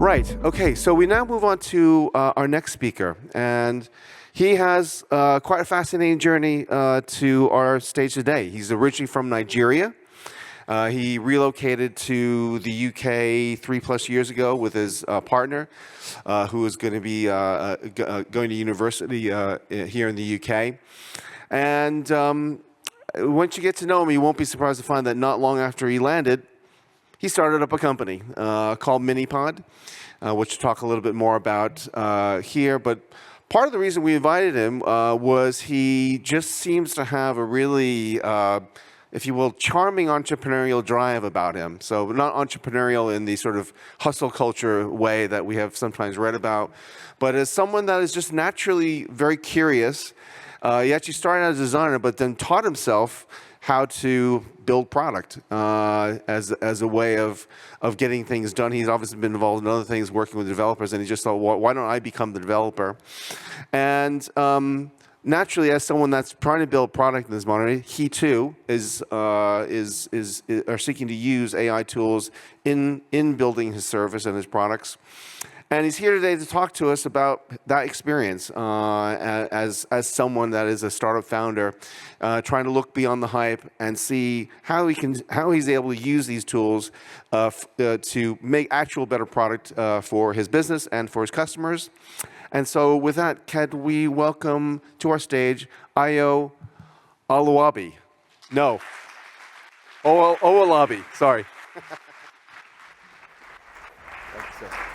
Right. Okay. So we now move on to our next speaker, and he has quite a fascinating journey to our stage today. He's originally from Nigeria. He relocated to the UK 3+ years ago with his partner, who is going to be going to university here in the UK. And once you get to know him, you won't be surprised to find that not long after he landed, he started up a company called Minipod, which we'll talk a little bit more about here. But part of the reason we invited him was he just seems to have a really, if you will, charming entrepreneurial drive about him. So not entrepreneurial in the sort of hustle culture way that we have sometimes read about, but as someone that is just naturally very curious. He actually started as a designer, but then taught himself how to build product as a way of getting things done. He's obviously been involved in other things, working with developers, and he just thought, well, why don't I become the developer? And naturally, as someone that's trying to build product in this modern age, he too are seeking to use AI tools in building his service and his products. And he's here today to talk to us about that experience as someone that is a startup founder, trying to look beyond the hype and see how he's able to use these tools to make actual better product for his business and for his customers. And so, with that, can we welcome to our stage Ayo Owolabi? No, Owolabi. Sorry.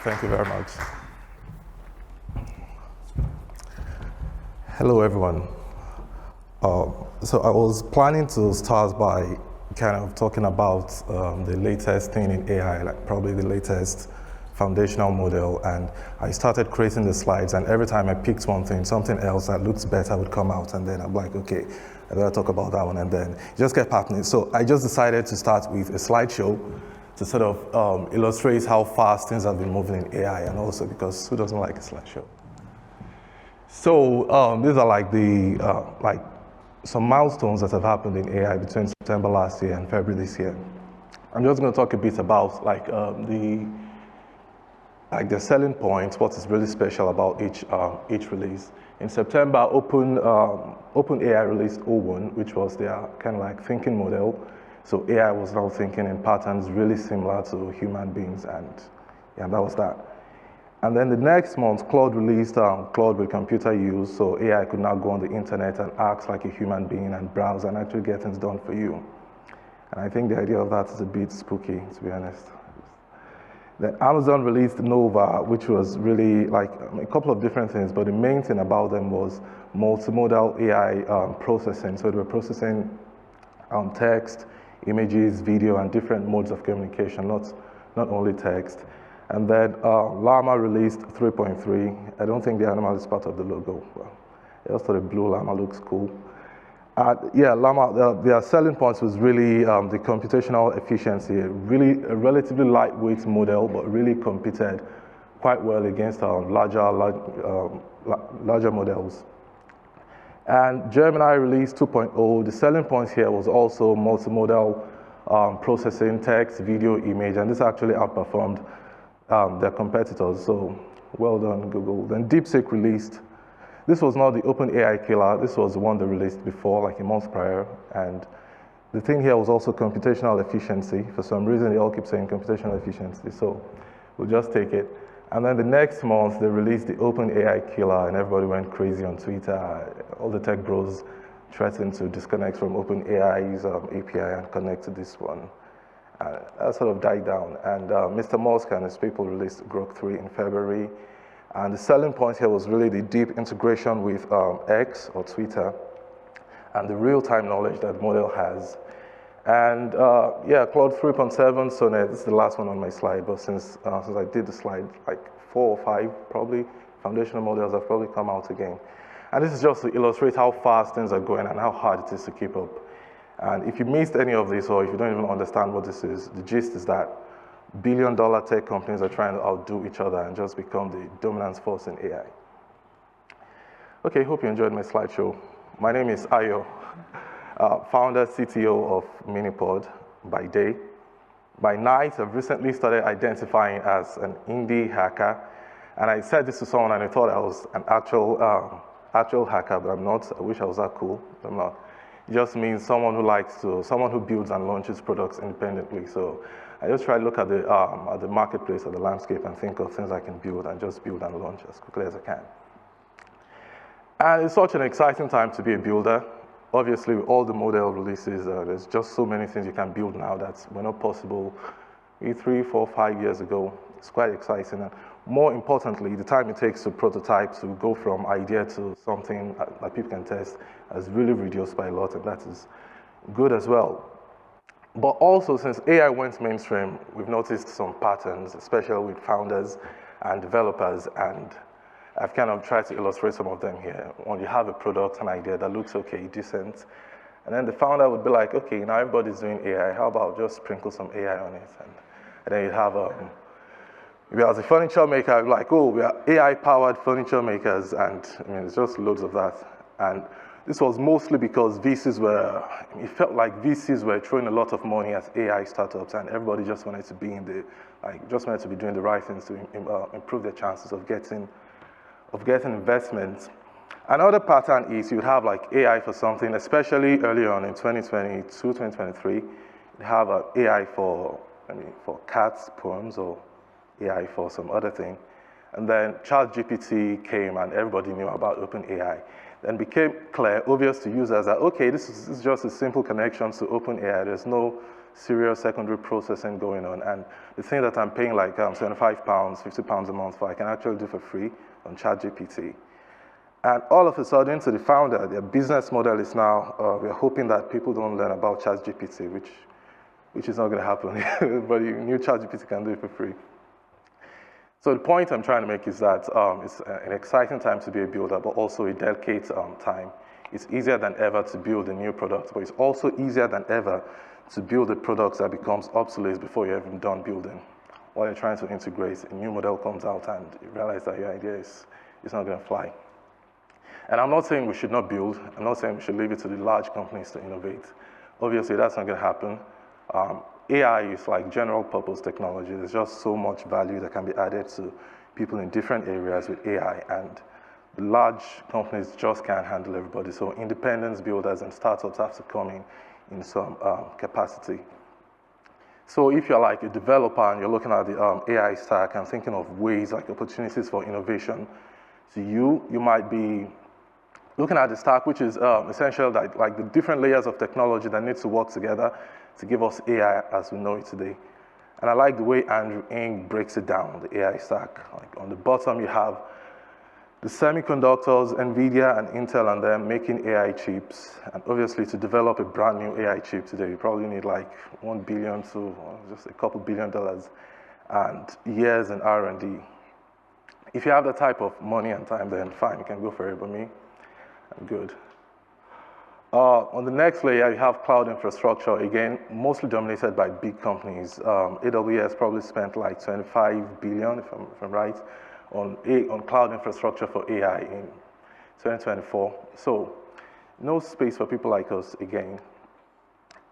Thank you very much. Hello, everyone. So I was planning to start by kind of talking about the latest thing in AI, like probably the latest foundational model, and I started creating the slides, and every time I picked one thing, something else that looks better would come out, and then I'm like, okay, I better talk about that one, and then it just kept happening. So I just decided to start with a slideshow to sort of illustrate how fast things have been moving in AI, and also because who doesn't like a slideshow? So these are like the some milestones that have happened in AI between September last year and February this year. I'm just going to talk a bit about the selling points, what is really special about each release. In September, OpenAI released O1, which was their kind of like thinking model. So AI was now thinking in patterns really similar to human beings, and yeah, that was that. And then the next month, Claude released Claude with computer use, so AI could now go on the internet and act like a human being and browse and actually get things done for you. And I think the idea of that is a bit spooky, to be honest. Then Amazon released Nova, which was really like a couple of different things, but the main thing about them was multimodal AI processing. So they were processing text, images, video, and different modes of communication, not only text. And then Llama released 3.3. I don't think the animal is part of the logo. Well, I just thought a blue llama looks cool. Yeah, Llama, their selling points was really the computational efficiency, a relatively lightweight model, but really competed quite well against larger models. And Gemini released 2.0. The selling points here was also multimodal processing, text, video, image, and this actually outperformed their competitors. So well done, Google. Then DeepSeek released. This was not the OpenAI killer. This was the one they released before, like a month prior. And the thing here was also computational efficiency. For some reason, they all keep saying computational efficiency. So we'll just take it. And then the next month, they released the OpenAI killer, and everybody went crazy on Twitter. All the tech bros threatened to disconnect from OpenAI's API and connect to this one. That sort of died down. And Mr. Musk and his people released Grok 3 in February. And the selling point here was really the deep integration with X or Twitter and the real-time knowledge that the model has. And yeah, Claude 3.7, so this is the last one on my slide, but since I did the slide, like 4 or 5 probably, foundational models have probably come out again. And this is just to illustrate how fast things are going and how hard it is to keep up. And if you missed any of this, or if you don't even understand what this is, the gist is that billion-dollar tech companies are trying to outdo each other and just become the dominant force in AI. Okay, hope you enjoyed my slideshow. My name is Ayo, founder, CTO of Minipod by day. by night. I've recently started identifying as an indie hacker. And I said this to someone and I thought I was an actual hacker, but I'm not. I wish I was that cool, but I'm not. It just means someone who builds and launches products independently. So I just try to look at the marketplace, at the landscape, and think of things I can build and just build and launch as quickly as I can. And it's such an exciting time to be a builder. Obviously, with all the model releases, there's just so many things you can build now that were not possible 3, 4, 5 years ago. It's quite exciting. And more importantly, the time it takes to prototype, to go from idea to something that people can test, has really reduced by a lot, and that is good as well. But also, since AI went mainstream, we've noticed some patterns, especially with founders and developers, and I've kind of tried to illustrate some of them here. When you have a product, an idea that looks okay, decent, and then the founder would be like, okay, now everybody's doing AI, how about just sprinkle some AI on it? And then you have maybe as a furniture maker, I'd be like, oh, we are AI-powered furniture makers, and I mean, it's just loads of that. And this was mostly because it felt like VCs were throwing a lot of money at AI startups, and everybody just wanted to be doing the right things to improve their chances of getting investments. Another pattern is you'd have like AI for something, especially early on in 2022, 2023, you'd have AI for cats, poems, or AI for some other thing. And then ChatGPT came and everybody knew about OpenAI. Then became clear, obvious to users that, okay, this is just a simple connection to OpenAI. There's no serious secondary processing going on. And the thing that I'm paying like £75, £50 a month for, I can actually do for free on ChatGPT. And all of a sudden, to the founder, their business model is now, we're hoping that people don't learn about ChatGPT, which is not going to happen. But you knew ChatGPT can do it for free. So the point I'm trying to make is that it's an exciting time to be a builder, but also a delicate time. It's easier than ever to build a new product, but it's also easier than ever to build a product that becomes obsolete before you're even done building. While you're trying to integrate, a new model comes out and you realize that your idea is not going to fly. And I'm not saying we should not build. I'm not saying we should leave it to the large companies to innovate. Obviously, that's not going to happen. AI is like general purpose technology. There's just so much value that can be added to people in different areas with AI, and the large companies just can't handle everybody. So independence builders and startups have to come in some capacity. So if you're like a developer and you're looking at the AI stack and thinking of ways, like opportunities for innovation, to you might be looking at the stack, which is essential, like the different layers of technology that need to work together to give us AI as we know it today. And I like the way Andrew Ng breaks it down, the AI stack. Like on the bottom, you have the semiconductors, NVIDIA and Intel and them making AI chips. And obviously, to develop a brand new AI chip today, you probably need like $1 billion to just a couple $1 billion and years in R&D. If you have that type of money and time, then fine, you can go for it. But me, I'm good. On the next layer, you have cloud infrastructure, again, mostly dominated by big companies. AWS probably spent like $25 billion, if I'm right, on cloud infrastructure for AI in 2024. So no space for people like us again.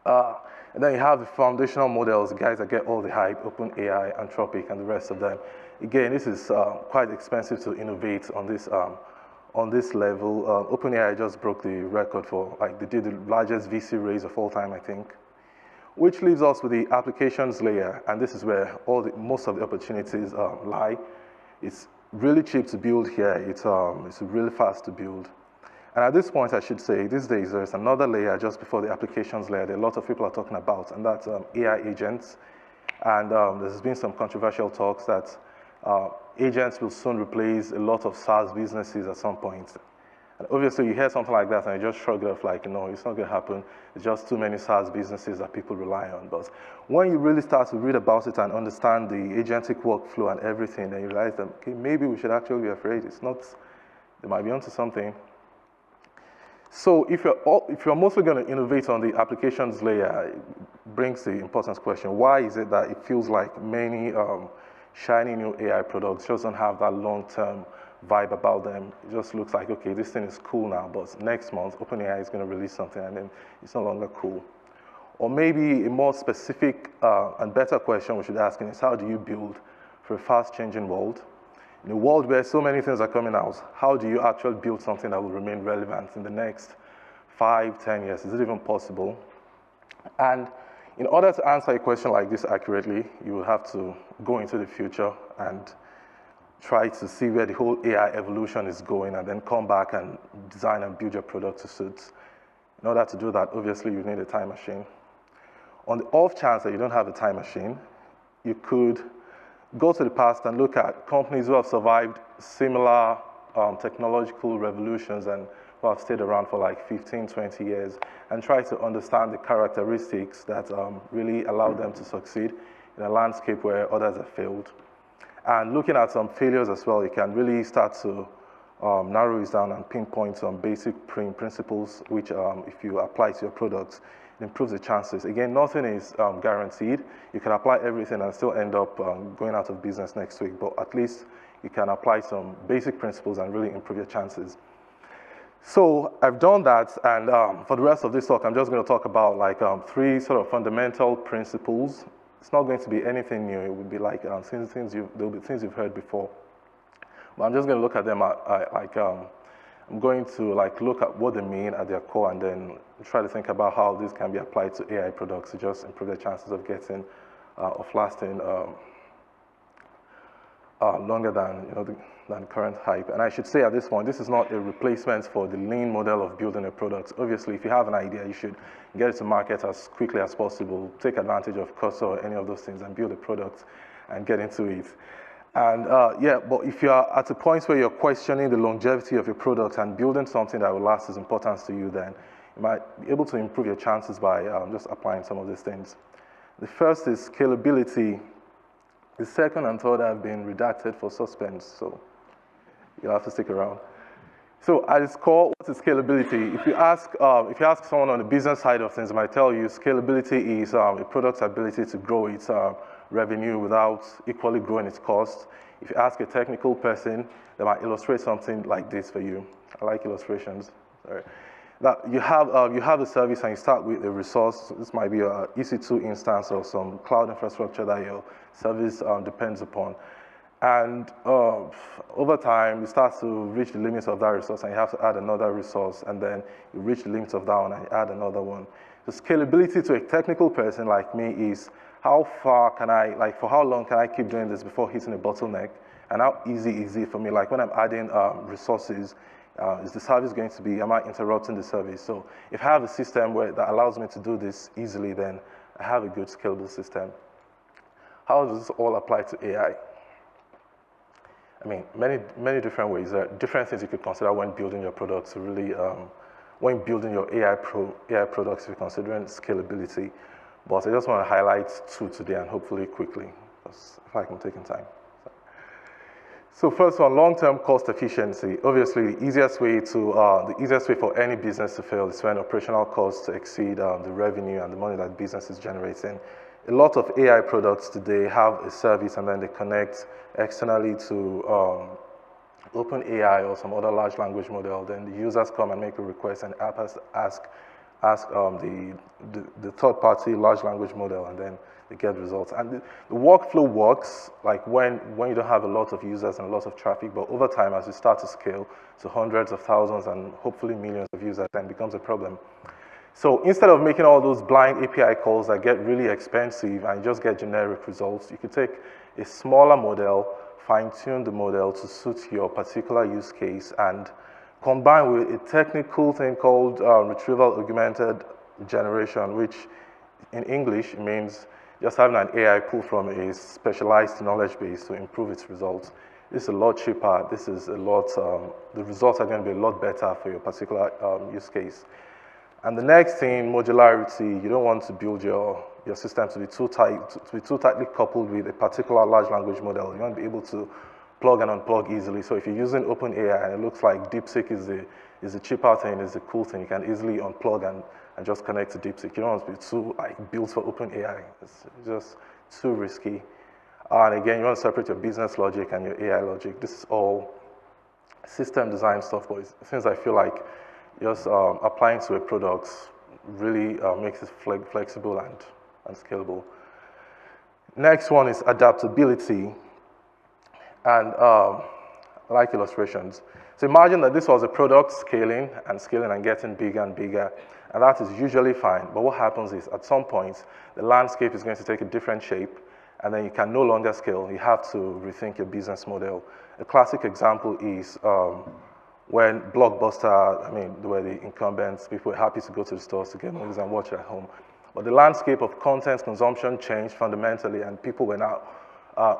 And then you have the foundational models, the guys that get all the hype, OpenAI, Anthropic, and the rest of them. Again, this is quite expensive to innovate on this level. OpenAI just broke the record for, like, they did the largest VC raise of all time, I think. Which leaves us with the applications layer, and this is where most of the opportunities lie. It's really cheap to build here. It's really fast to build. And at this point, I should say, these days, there's another layer just before the applications layer that a lot of people are talking about, and that's AI agents. And there's been some controversial talks that agents will soon replace a lot of SaaS businesses at some point. And obviously, you hear something like that and you just shrug it off like, no, it's not going to happen. It's just too many SaaS businesses that people rely on. But when you really start to read about it and understand the agentic workflow and everything, then you realize that, okay, maybe we should actually be afraid. It's not, they might be onto something. So if you're mostly going to innovate on the applications layer, it brings the important question, why is it that it feels like many shiny new AI products just don't have that long-term vibe about them? It just looks like, okay, this thing is cool now, but next month, OpenAI is going to release something, and then it's no longer cool. Or maybe a more specific and better question we should ask is, how do you build for a fast-changing world? In a world where so many things are coming out, how do you actually build something that will remain relevant in the next 5, 10 years? Is it even possible? And in order to answer a question like this accurately, you will have to go into the future and try to see where the whole AI evolution is going, and then come back and design and build your product to suit. In order to do that, obviously, you need a time machine. On the off chance that you don't have a time machine, you could go to the past and look at companies who have survived similar technological revolutions and who have stayed around for like 15, 20 years, and try to understand the characteristics that really allow them to succeed in a landscape where others have failed. And looking at some failures as well, you can really start to narrow it down and pinpoint some basic principles which, if you apply to your products, it improves the chances. Again, nothing is guaranteed. You can apply everything and still end up going out of business next week, but at least you can apply some basic principles and really improve your chances. So I've done that, and for the rest of this talk, I'm just going to talk about like 3 sort of fundamental principles. It's not going to be anything new. It would be like there'll be things you've heard before. But I'm just going to look at them I'm going to like look at what they mean at their core, and then try to think about how this can be applied to AI products to just improve their chances of getting of lasting longer than than current hype. And I should say at this point, this is not a replacement for the lean model of building a product. Obviously, if you have an idea, you should get it to market as quickly as possible, take advantage of cost or any of those things, and build a product and get into it. And yeah, but if you are at a point where you're questioning the longevity of your product and building something that will last is important to you, then you might be able to improve your chances by just applying some of these things. The first is scalability. The second and third have been redacted for suspense, so you'll have to stick around. So at its core, what is scalability? If you ask someone on the business side of things, they might tell you scalability is a product's ability to grow its revenue without equally growing its cost. If you ask a technical person, they might illustrate something like this for you. I like illustrations. Sorry. That you have a service and you start with a resource. This might be an EC2 instance or some cloud infrastructure that your service depends upon. And over time, you start to reach the limits of that resource, and you have to add another resource, and then you reach the limits of that one, and you add another one. The scalability to a technical person like me is how far can I, like for how long can I keep doing this before hitting a bottleneck, and how easy is it for me, like when I'm adding resources, is the service going to be, am I interrupting the service? So if I have a system that allows me to do this easily, then I have a good scalable system. How does this all apply to AI? I mean, many different ways. There are different things you could consider when building your products. Really, when building your AI products, you're considering scalability. But I just want to highlight 2 today, and hopefully quickly, because I feel like I'm taking time. So first one, long-term cost efficiency. Obviously, the easiest way for any business to fail is when operational costs exceed the revenue and the money that business is generating. A lot of AI products today have a service, and then they connect externally to OpenAI or some other large language model. Then the users come and make a request, and app has to ask the third-party large language model, and then they get results. And the workflow works like when you don't have a lot of users and a lot of traffic, but over time, as you start to scale to hundreds of thousands and hopefully millions of users, then it becomes a problem. So instead of making all those blind API calls that get really expensive and just get generic results, you could take a smaller model, fine-tune the model to suit your particular use case, and combine with a technical thing called retrieval augmented generation, which in English means just having an AI pull from a specialized knowledge base to improve its results. This is a lot cheaper. This is a lot, the results are going to be a lot better for your particular use case. And the next thing, modularity. You don't want to build your system to be too tightly coupled with a particular large language model. You want to be able to plug and unplug easily. So if you're using OpenAI and it looks like DeepSeek is the cheaper thing, is the cool thing, you can easily unplug and just connect to DeepSeek. You don't want to be too built for OpenAI. It's just too risky. And again, you want to separate your business logic and your AI logic. This is all system design stuff, but it's things I feel like just applying to a product really makes it flexible and scalable. Next one is adaptability, and I like illustrations. So imagine that this was a product scaling and getting bigger and bigger, and that is usually fine. But what happens is at some point, the landscape is going to take a different shape, and then you can no longer scale. You have to rethink your business model. A classic example is when Blockbuster, I mean, they were the incumbents, people were happy to go to the stores to get movies and watch at home. But the landscape of content consumption changed fundamentally, and people were now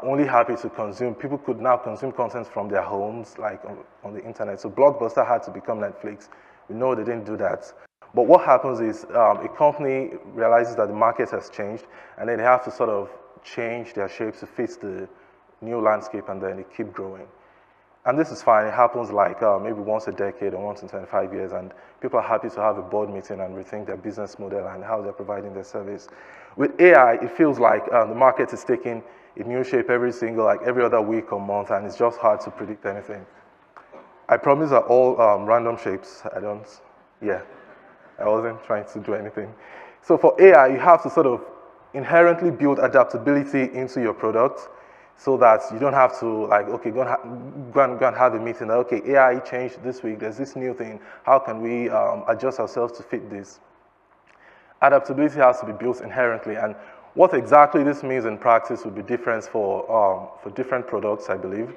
only happy to consume. People could now consume content from their homes, like on the internet. So Blockbuster had to become Netflix. We know they didn't do that. But what happens is a company realizes that the market has changed, and then they have to sort of change their shapes to fit the new landscape, and then they keep growing. And this is fine. It happens like maybe once a decade or once in 25 years, and people are happy to have a board meeting and rethink their business model and how they're providing their service. With AI, it feels like the market is taking a new shape every other week or month, and it's just hard to predict anything. I promise are all random shapes. I wasn't trying to do anything. So for AI, you have to sort of inherently build adaptability into your product, so that you don't have to go and have a meeting. Okay, AI changed this week. There's this new thing. How can we adjust ourselves to fit this? Adaptability has to be built inherently, and what exactly this means in practice will be different for different products, I believe.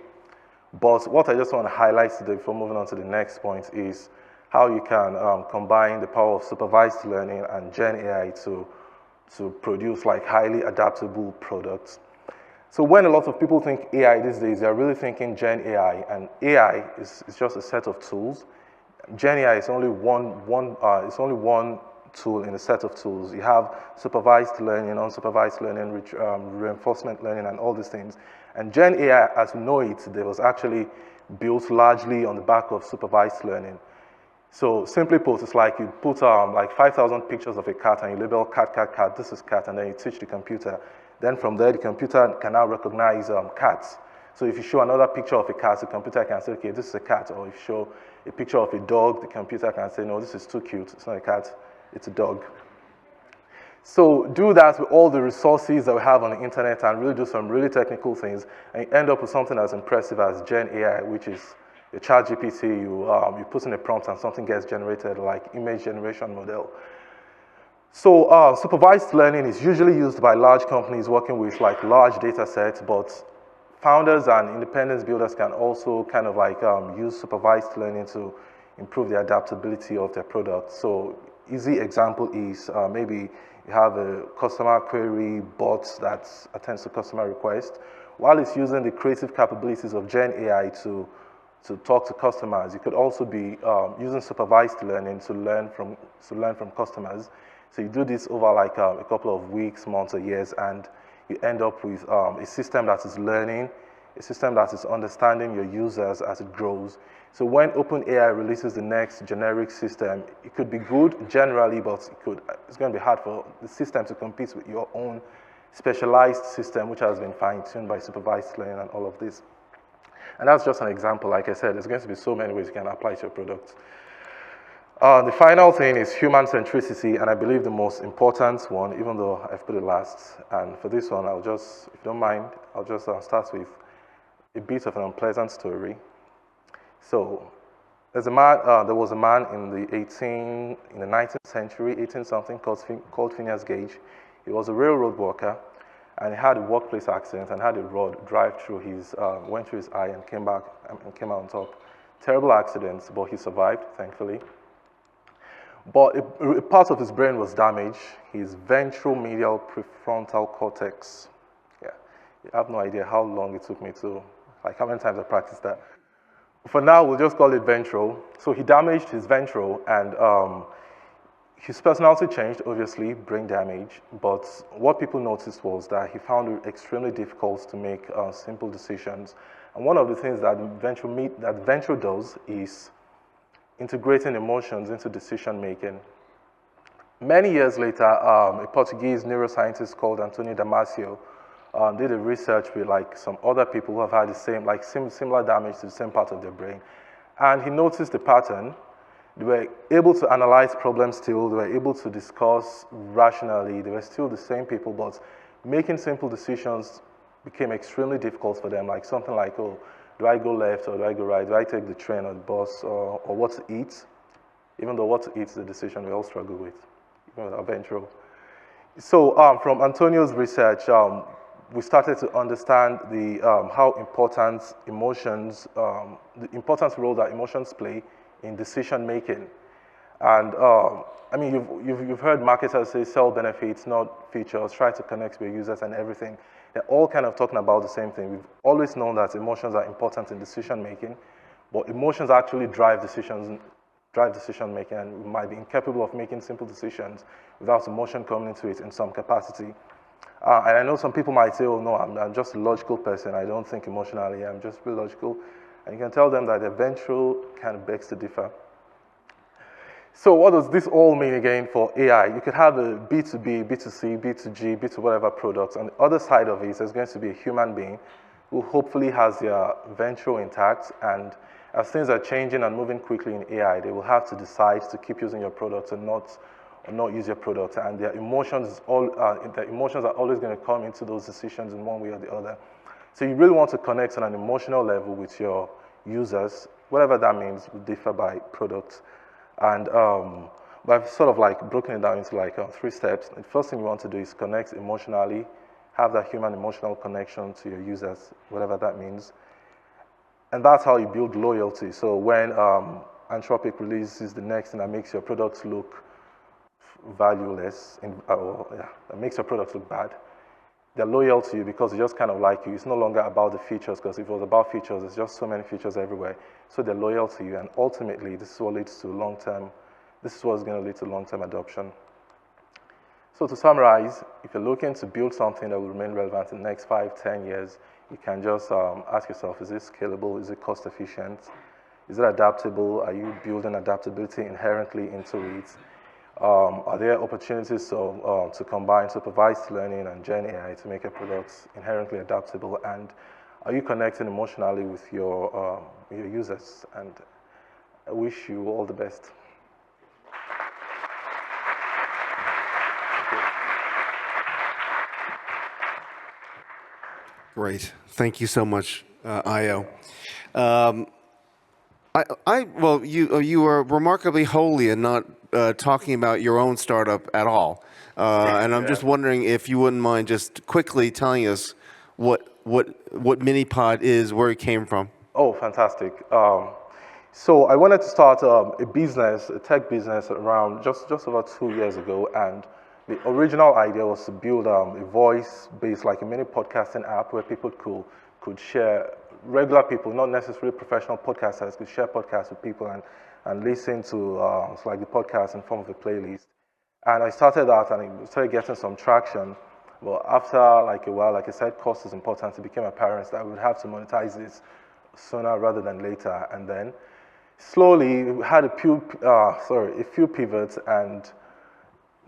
But what I just want to highlight today before moving on to the next point is how you can combine the power of supervised learning and Gen AI to produce like highly adaptable products. So when a lot of people think AI these days, they're really thinking Gen AI, and AI is just a set of tools. Gen AI is only one tool in a set of tools. You have supervised learning, unsupervised learning, reinforcement learning, and all these things. And Gen AI, as we know it, there was actually built largely on the back of supervised learning. So simply put, it's like you put like 5,000 pictures of a cat and you label cat, cat, cat, this is cat, and then you teach the computer. Then from there, the computer can now recognize cats. So if you show another picture of a cat, the computer can say, okay, this is a cat. Or if you show a picture of a dog, the computer can say, no, this is too cute. It's not a cat, it's a dog. So do that with all the resources that we have on the internet and really do some really technical things, and you end up with something as impressive as Gen AI, which is a ChatGPT. You put in a prompt and something gets generated, like image generation model. So supervised learning is usually used by large companies working with like large data sets, but founders and independent builders can also kind of like use supervised learning to improve the adaptability of their product. So easy example is maybe you have a customer query bot that attends to customer requests. While it's using the creative capabilities of Gen AI to talk to customers, you could also be using supervised learning to learn from customers. So you do this over like a couple of weeks, months, or years, and you end up with a system that is learning, a system that is understanding your users as it grows. So when OpenAI releases the next generic system, it could be good generally, but it's going to be hard for the system to compete with your own specialized system, which has been fine-tuned by supervised learning and all of this. And that's just an example. Like I said, there's going to be so many ways you can apply to your product. The final thing is human centricity, and I believe the most important one, even though I've put it last. And for this one, if you don't mind, I'll just start with a bit of an unpleasant story. So there was a man in the 19th century, 18-something, called Phineas Gage. He was a railroad worker, and he had a workplace accident and had a rod went through his eye and came out on top. Terrible accident, but he survived, thankfully. But a part of his brain was damaged, his ventromedial prefrontal cortex. Yeah, you have no idea how long it took me how many times I practiced that. For now, we'll just call it ventral. So he damaged his ventral, and his personality changed, obviously, brain damage. But what people noticed was that he found it extremely difficult to make simple decisions. And one of the things that ventral does is integrating emotions into decision making. Many years later, a Portuguese neuroscientist called Antonio Damasio did a research with some other people who have had the same, similar damage to the same part of their brain. And he noticed the pattern They were able to analyze problems still, they were able to discuss rationally, they were still the same people, but making simple decisions became extremely difficult for them, like something like, oh, do I go left or do I go right? Do I take the train or the bus or what to eat? Even though what to eat is a decision we all struggle with, even with our ventral. So from Antonio's research, we started to understand the how important emotions, the important role that emotions play in decision making. And I mean, you've heard marketers say sell benefits, not features, try to connect with users and everything. They're all kind of talking about the same thing. We've always known that emotions are important in decision making, but emotions actually drive decision making, and we might be incapable of making simple decisions without emotion coming into it in some capacity. And I know some people might say, oh no, I'm just a logical person, I don't think emotionally, I'm just really logical. And you can tell them that their ventral kind of begs to differ. So what does this all mean again for AI? You could have a B2B, B2C, B2G, B2 whatever products. On the other side of it, there's going to be a human being who hopefully has their ventral intact, and as things are changing and moving quickly in AI, they will have to decide to keep using your product or not use your product, and their emotions are always going to come into those decisions in one way or the other. So you really want to connect on an emotional level with your users, whatever that means will differ by product. And but I've sort of like broken it down into like 3 steps. The first thing you want to do is connect emotionally, have that human emotional connection to your users, whatever that means. And that's how you build loyalty. So when Anthropic releases the next thing that makes your products look valueless, that makes your products look bad, they're loyal to you because they just kind of like you. It's no longer about the features, because if it was about features, there's just so many features everywhere. So they're loyal to you, and ultimately, this is what leads to long-term, this is what's going to lead to long-term adoption. So to summarize, if you're looking to build something that will remain relevant in the next 5, 10 years, you can just ask yourself, is it scalable? Is it cost efficient? Is it adaptable? Are you building adaptability inherently into it? Are there opportunities to combine supervised learning and Gen AI to make your products inherently adaptable? And are you connecting emotionally with your users? And I wish you all the best. Great. Thank you so much, Ayo. Well, you are remarkably holy in not talking about your own startup at all. And I'm just wondering if you wouldn't mind just quickly telling us what Minipod is, where it came from. Oh, fantastic. So I wanted to start a business, a tech business, around just over 2 years ago, and the original idea was to build a voice-based, like a mini podcasting app where people could share, regular people, not necessarily professional podcasters, could share podcasts with people and listen to like the podcast in form of a playlist. And I started that and I started getting some traction. But after like a while, like I said, cost is important. It became apparent that I would have to monetize this sooner rather than later. And then slowly we had a few pivots, and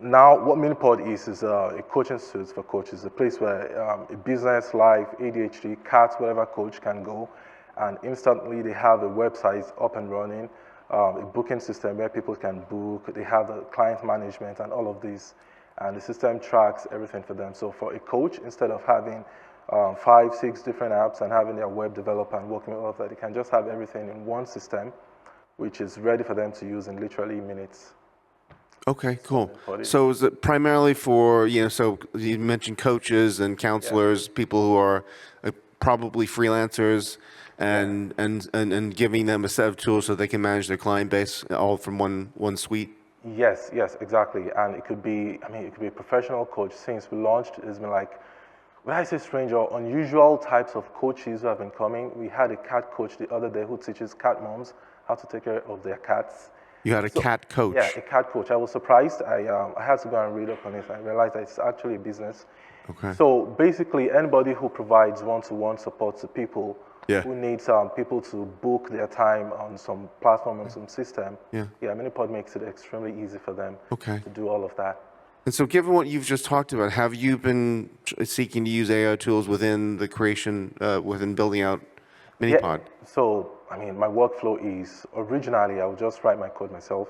now what Minipod is a coaching suite for coaches, a place where a business, life, ADHD, CAT, whatever coach can go, and instantly they have a website up and running, a booking system where people can book, they have the client management and all of this, and the system tracks everything for them. So for a coach, instead of having 5, 6 different apps and having their web developer and working with all of that, they can just have everything in one system, which is ready for them to use in literally minutes. Okay, cool. So is it primarily for, so you mentioned coaches and counselors, people who are probably freelancers, and giving them a set of tools so they can manage their client base all from one suite? Yes, exactly. And it could be, it could be a professional coach. Since we launched, it's been like, when I say strange or unusual types of coaches who have been coming. We had a cat coach the other day who teaches cat moms how to take care of their cats. You had a cat coach? Yeah, a cat coach. I was surprised. I had to go and read up on it. I realized that it's actually a business. Okay. So basically, anybody who provides one-to-one support to people who need people to book their time on some platform and some system, Minipod makes it extremely easy for them to do all of that. And so given what you've just talked about, have you been seeking to use AI tools within the creation, within building out Minipod? Yeah, so, I mean, my workflow is, originally, I would just write my code myself.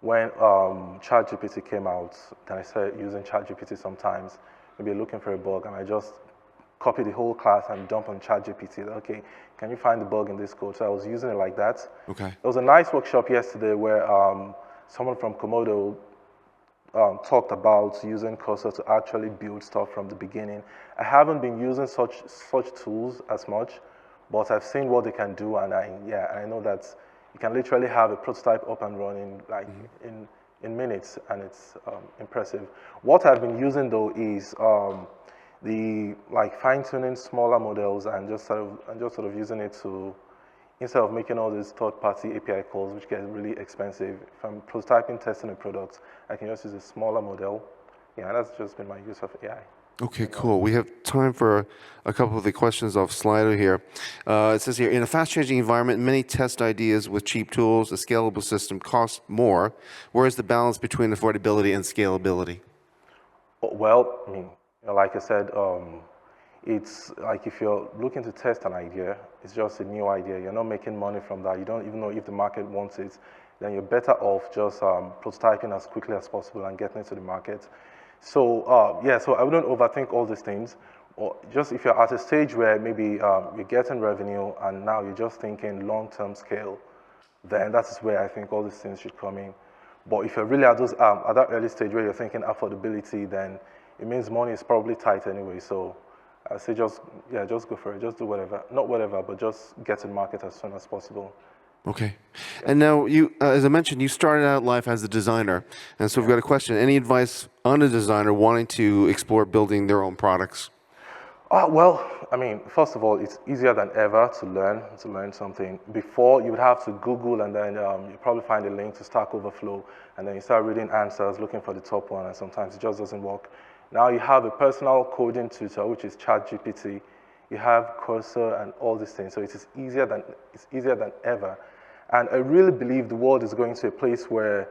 When ChatGPT came out, then I started using ChatGPT sometimes, maybe looking for a bug, and I just copy the whole class and dump on ChatGPT. Okay, can you find the bug in this code? So I was using it like that. Okay. There was a nice workshop yesterday where someone from Komodo talked about using Cursor to actually build stuff from the beginning. I haven't been using such tools as much, but I've seen what they can do, and I know that you can literally have a prototype up and running like in minutes, and it's impressive. What I've been using though is the fine-tuning smaller models and just sort of using it to, instead of making all these third-party API calls, which get really expensive. If I'm prototyping, testing a product, I can just use a smaller model. Yeah, that's just been my use of AI. Okay, cool. We have time for a couple of the questions off Slido here. It says here, in a fast-changing environment, many test ideas with cheap tools, a scalable system costs more. Where is the balance between affordability and scalability? Well, I mean, like I said, it's like if you're looking to test an idea, it's just a new idea. You're not making money from that. You don't even know if the market wants it. Then you're better off just prototyping as quickly as possible and getting it to the market. So so I wouldn't overthink all these things. Or just if you're at a stage where maybe you're getting revenue and now you're just thinking long-term scale, then that's where I think all these things should come in. But if you're really at that early stage where you're thinking affordability, then it means money is probably tight anyway. So I say just go for it. Just do whatever, not whatever, but just get to the market as soon as possible. Okay. And now, you, as I mentioned, you started out life as a designer. And so we've got a question. Any advice on a designer wanting to explore building their own products? Well, I mean, first of all, it's easier than ever to learn something. Before, you would have to Google, and then you probably find a link to Stack Overflow, and then you start reading answers, looking for the top one, and sometimes it just doesn't work. Now you have a personal coding tutor, which is ChatGPT. You have Cursor and all these things, so it's easier than ever. And I really believe the world is going to a place where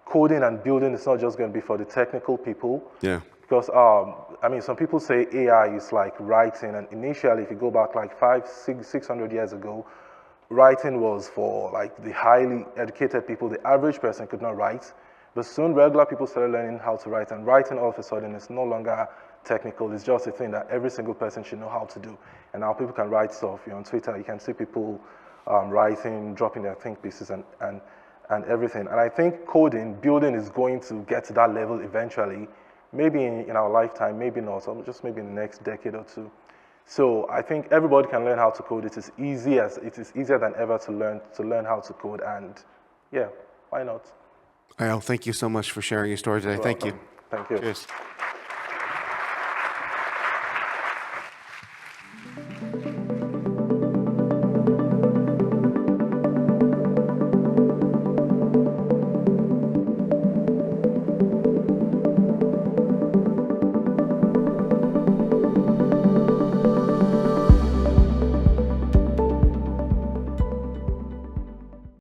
coding and building is not just going to be for the technical people. Yeah. Because, I mean, some people say AI is like writing, and initially, if you go back like 600 years ago, writing was for like the highly educated people. The average person could not write. But soon, regular people started learning how to write, and writing all of a sudden is no longer technical. It's just a thing that every single person should know how to do. And now people can write stuff. You're on Twitter, you can see people writing, dropping their think pieces and everything. And I think coding, building is going to get to that level eventually. Maybe in our lifetime, maybe not, or just maybe in the next decade or two. So I think everybody can learn how to code. It is easier than ever to learn how to code, and yeah, why not? Ayo, thank you so much for sharing your story today. Thank you. Thank you. Cheers.